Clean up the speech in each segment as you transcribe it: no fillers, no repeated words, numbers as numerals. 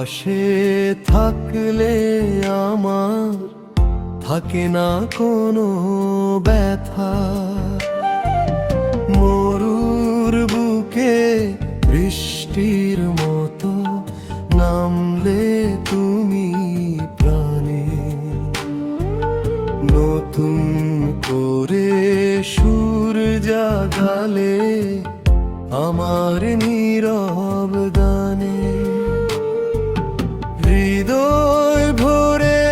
পাশে থাকলে আমার থাকে না কোনো ব্যথা। মরুর বুকে বৃষ্টির মতো নামলে তুমি প্রাণে, নতুন করে সুর জাগালে আমার নীরব গানে। হৃদয় ভরে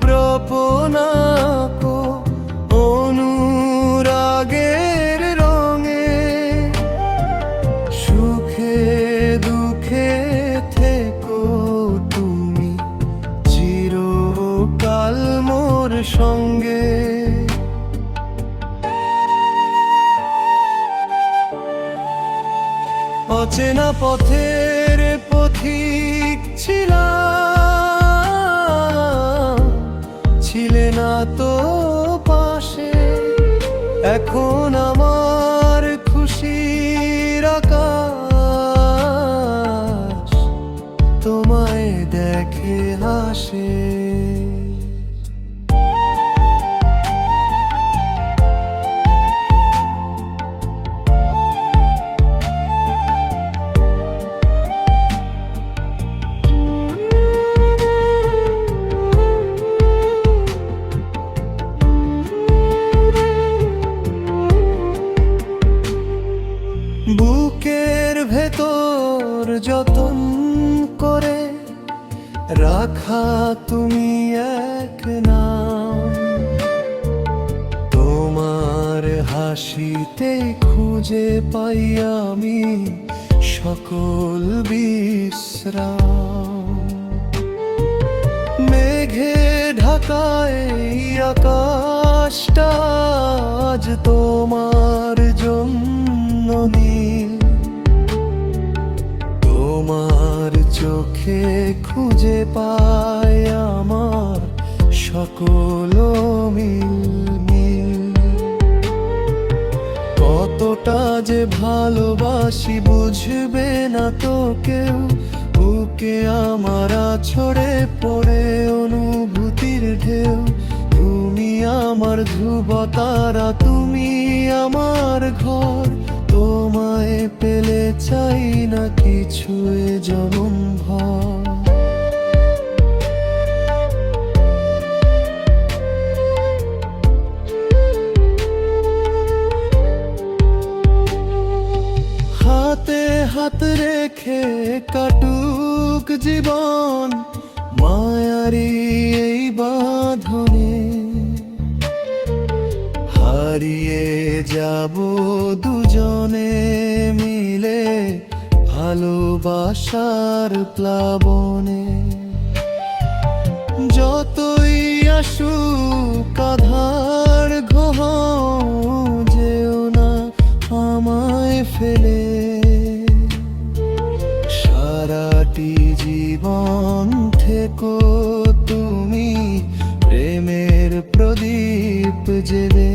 প্রপনাকো অনুরাগের রঙে, সুখে দুঃখে থেকো তুমি চিরকাল মোর সঙ্গে। অচেনা পথের পথিক ছিলাম, ছিলে না তো পাশে। এখন আমার খুশির আকাশ তোমায় দেখে হাসে। বুকের ভেতর যতন করে রাখা তুমি এক নাম, তোমার হাসিতে খুঁজে পাই আমি সকল বিশ্রাম। মেঘে ঢাকায় আকাশটা আজ তোমার জন্য নীল, তোমার চোখে খুঁজে পাই আমার সকল মিল মিল। কতটা যে ভালোবাসি বুঝবে না তো কেউ, বুকে আমার আছড়ে পড়ে অনুভূতির ঢেউ। তুমি আমার ধ্রুব তারা, তুমি আমার ঘর, তোমায় পেলে চাই না কিছু এ জনম ভর। হাতে হাত রেখে কাটুক জীবন মায়ারি এই বাঁধনে, হারিয়ে যাব দুজনে মিলে ভালোবাসার প্লাবনে। যতই আসুক আধার গ্রহ, যেও না আমায় ফেলে। সারাটি জীবন থেকো তুমি প্রেমের প্রদীপ জেলে।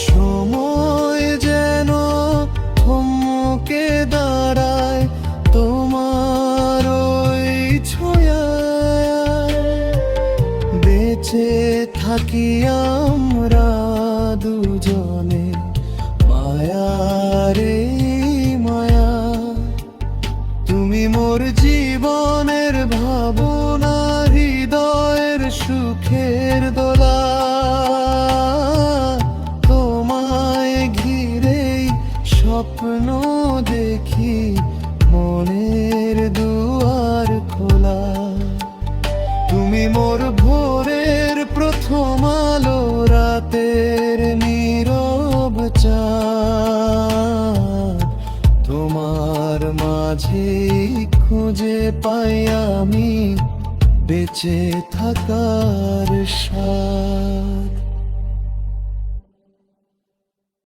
সময় যেন থমকে দাঁড়ায় তোমার ওই ছোঁয়ায়, বেঁচে থাকি আমরা দুজনে মায়ারে মায়া। তুমি মোর জীবনের ভাবনা, হৃদয়ের সুখের দোলা, তোমায় ঘিরেই স্বপ্ন দেখি মনের দুয়ার খোলা। তুমি মোর ভোরের প্রথম আলো, রাতের নীরব চাঁদ, তোমার মাঝে খুঁজে পাই আমি বেঁচে থাকার স্বাদ।